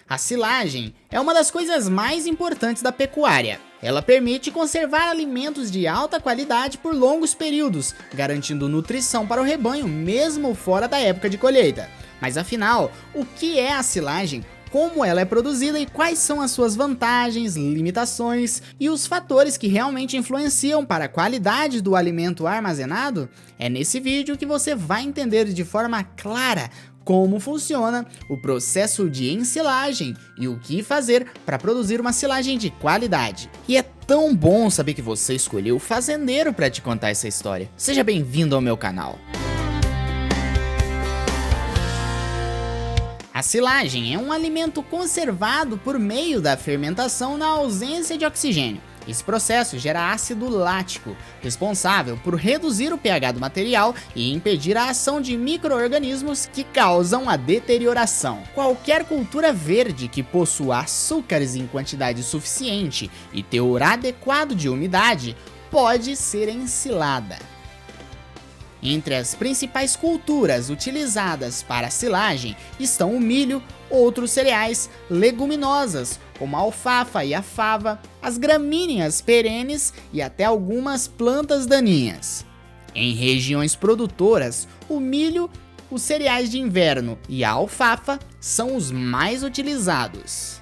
A silagem é uma das coisas mais importantes da pecuária. Ela permite conservar alimentos de alta qualidade por longos períodos, garantindo nutrição para o rebanho mesmo fora da época de colheita. Mas afinal, o que é a silagem? Como ela é produzida e quais são as suas vantagens, limitações e os fatores que realmente influenciam para a qualidade do alimento armazenado? É nesse vídeo que você vai entender de forma clara como funciona o processo de ensilagem e o que fazer para produzir uma silagem de qualidade. E é tão bom saber que você escolheu o fazendeiro para te contar essa história. Seja bem-vindo ao meu canal. A silagem é um alimento conservado por meio da fermentação na ausência de oxigênio. Esse processo gera ácido lático, responsável por reduzir o pH do material e impedir a ação de micro-organismos que causam a deterioração. Qualquer cultura verde que possua açúcares em quantidade suficiente e teor adequado de umidade pode ser ensilada. Entre as principais culturas utilizadas para a silagem estão o milho, outros cereais, leguminosas, como a alfafa e a fava, as gramíneas perenes e até algumas plantas daninhas. Em regiões produtoras, o milho, os cereais de inverno e a alfafa são os mais utilizados.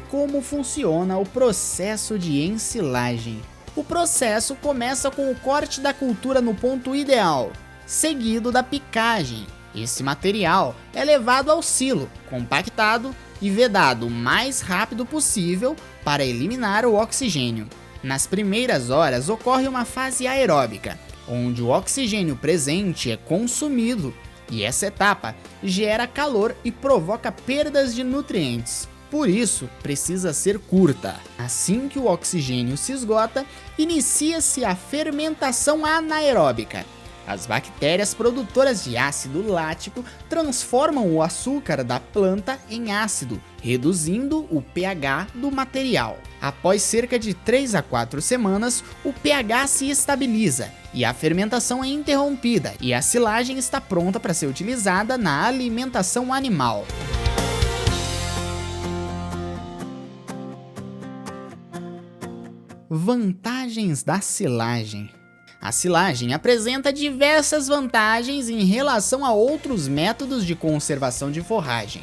Como funciona o processo de ensilagem? O processo começa com o corte da cultura no ponto ideal, seguido da picagem. Esse material é levado ao silo, compactado e vedado o mais rápido possível para eliminar o oxigênio. Nas primeiras horas ocorre uma fase aeróbica, onde o oxigênio presente é consumido, e essa etapa gera calor e provoca perdas de nutrientes. Por isso, precisa ser curta. Assim que o oxigênio se esgota, inicia-se a fermentação anaeróbica. As bactérias produtoras de ácido lático transformam o açúcar da planta em ácido, reduzindo o pH do material. Após cerca de 3 a 4 semanas, o pH se estabiliza e a fermentação é interrompida, e a silagem está pronta para ser utilizada na alimentação animal. Vantagens da silagem. A silagem apresenta diversas vantagens em relação a outros métodos de conservação de forragem.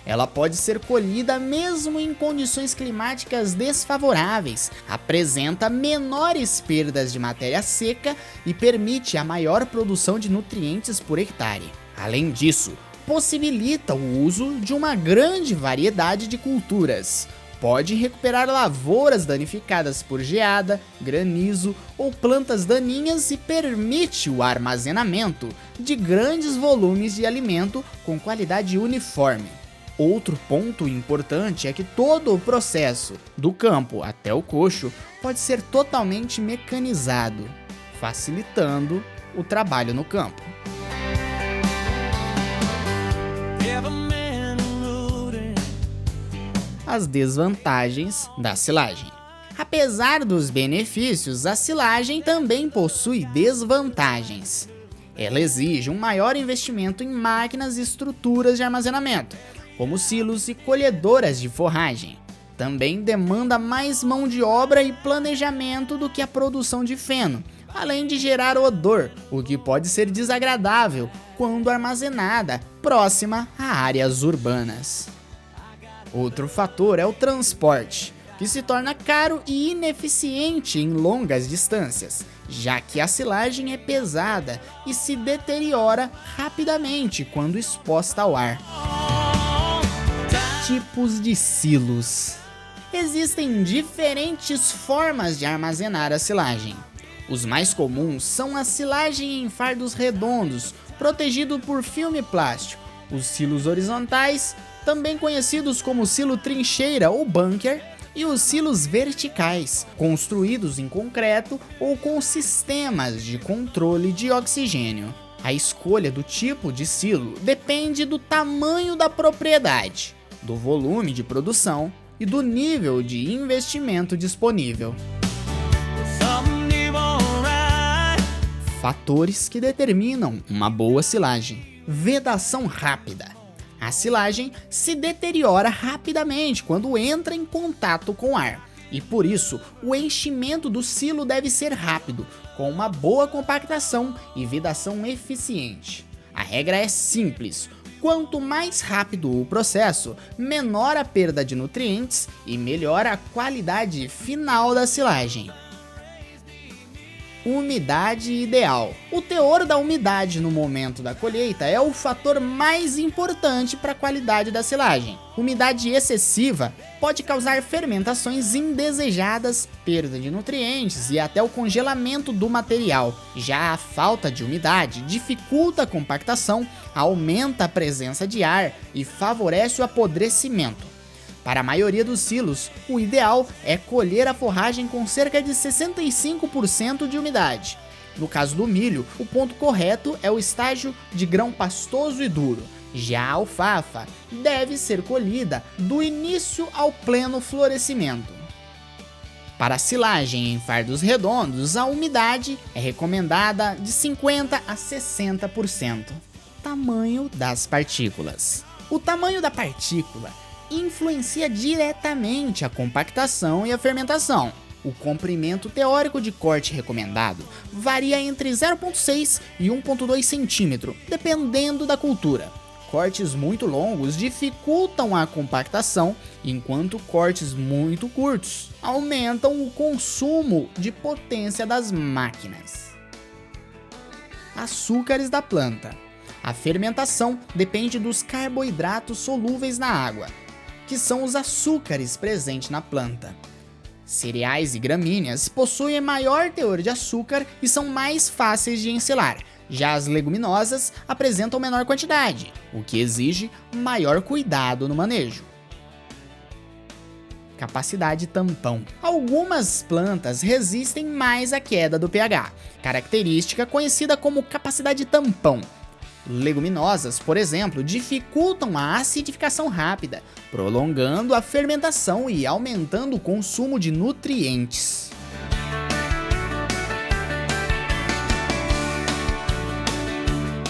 Ela pode ser colhida mesmo em condições climáticas desfavoráveis, apresenta menores perdas de matéria seca e permite a maior produção de nutrientes por hectare. Além disso, possibilita o uso de uma grande variedade de culturas. Pode recuperar lavouras danificadas por geada, granizo ou plantas daninhas e permite o armazenamento de grandes volumes de alimento com qualidade uniforme. Outro ponto importante é que todo o processo, do campo até o coxo, pode ser totalmente mecanizado, facilitando o trabalho no campo. As desvantagens da silagem. Apesar dos benefícios, a silagem também possui desvantagens. Ela exige um maior investimento em máquinas e estruturas de armazenamento, como silos e colhedoras de forragem. Também demanda mais mão de obra e planejamento do que a produção de feno, além de gerar odor, o que pode ser desagradável quando armazenada próxima a áreas urbanas. Outro fator é o transporte, que se torna caro e ineficiente em longas distâncias, já que a silagem é pesada e se deteriora rapidamente quando exposta ao ar. Tipos de silos. Existem diferentes formas de armazenar a silagem. Os mais comuns são a silagem em fardos redondos, protegido por filme plástico, os silos horizontais, também conhecidos como silo trincheira ou bunker, e os silos verticais, construídos em concreto ou com sistemas de controle de oxigênio. A escolha do tipo de silo depende do tamanho da propriedade, do volume de produção e do nível de investimento disponível. Fatores que determinam uma boa silagem. Vedação rápida. A silagem se deteriora rapidamente quando entra em contato com ar, e por isso o enchimento do silo deve ser rápido, com uma boa compactação e vedação eficiente. A regra é simples: quanto mais rápido o processo, menor a perda de nutrientes e melhor a qualidade final da silagem. Umidade ideal. O teor da umidade no momento da colheita é o fator mais importante para a qualidade da silagem. Umidade excessiva pode causar fermentações indesejadas, perda de nutrientes e até o congelamento do material. Já a falta de umidade dificulta a compactação, aumenta a presença de ar e favorece o apodrecimento. Para a maioria dos silos, o ideal é colher a forragem com cerca de 65% de umidade. No caso do milho, o ponto correto é o estágio de grão pastoso e duro. Já a alfafa deve ser colhida do início ao pleno florescimento. Para a silagem em fardos redondos, a umidade é recomendada de 50% a 60%. Tamanho das partículas. O tamanho da partícula influencia diretamente a compactação e a fermentação. O comprimento teórico de corte recomendado varia entre 0,6 e 1,2 cm, dependendo da cultura. Cortes muito longos dificultam a compactação, enquanto cortes muito curtos aumentam o consumo de potência das máquinas. Açúcares da planta. A fermentação depende dos carboidratos solúveis na água, que são os açúcares presentes na planta. Cereais e gramíneas possuem maior teor de açúcar e são mais fáceis de ensilar. Já as leguminosas apresentam menor quantidade, o que exige maior cuidado no manejo. Capacidade tampão. Algumas plantas resistem mais à queda do pH, característica conhecida como capacidade tampão. Leguminosas, por exemplo, dificultam a acidificação rápida, prolongando a fermentação e aumentando o consumo de nutrientes.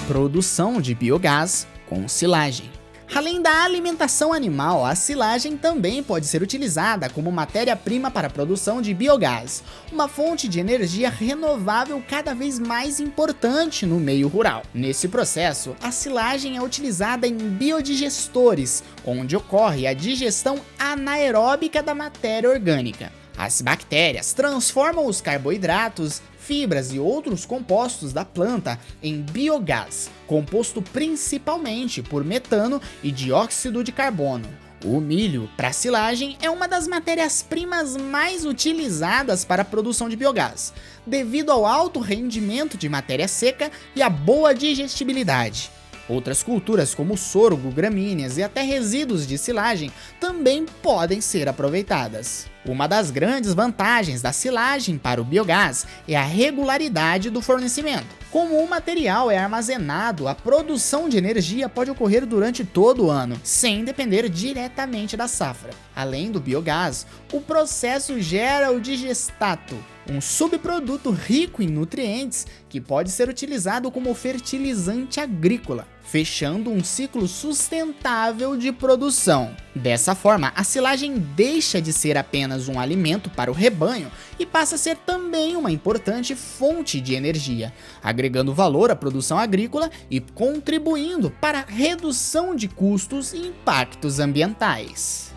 Produção de biogás com silagem. Além da alimentação animal, a silagem também pode ser utilizada como matéria-prima para a produção de biogás, uma fonte de energia renovável cada vez mais importante no meio rural. Nesse processo, a silagem é utilizada em biodigestores, onde ocorre a digestão anaeróbica da matéria orgânica. As bactérias transformam os carboidratos, fibras e outros compostos da planta em biogás, composto principalmente por metano e dióxido de carbono. O milho, para silagem, é uma das matérias-primas mais utilizadas para a produção de biogás, devido ao alto rendimento de matéria seca e à boa digestibilidade. Outras culturas como sorgo, gramíneas e até resíduos de silagem também podem ser aproveitadas. Uma das grandes vantagens da silagem para o biogás é a regularidade do fornecimento. Como o material é armazenado, a produção de energia pode ocorrer durante todo o ano, sem depender diretamente da safra. Além do biogás, o processo gera o digestato, um subproduto rico em nutrientes que pode ser utilizado como fertilizante agrícola, fechando um ciclo sustentável de produção. Dessa forma, a silagem deixa de ser apenas um alimento para o rebanho e passa a ser também uma importante fonte de energia, agregando valor à produção agrícola e contribuindo para a redução de custos e impactos ambientais.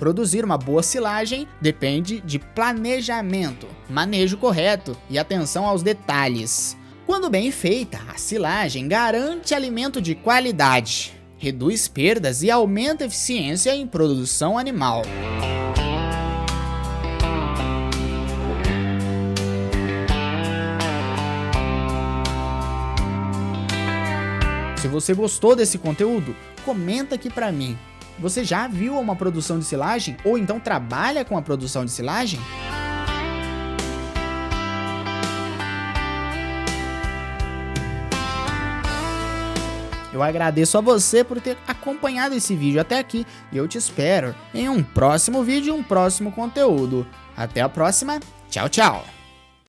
Produzir uma boa silagem depende de planejamento, manejo correto e atenção aos detalhes. Quando bem feita, a silagem garante alimento de qualidade, reduz perdas e aumenta a eficiência em produção animal. Se você gostou desse conteúdo, comenta aqui pra mim. Você já viu uma produção de silagem? Ou então trabalha com a produção de silagem? Eu agradeço a você por ter acompanhado esse vídeo até aqui e eu te espero em um próximo vídeo e um próximo conteúdo. Até a próxima, tchau, tchau!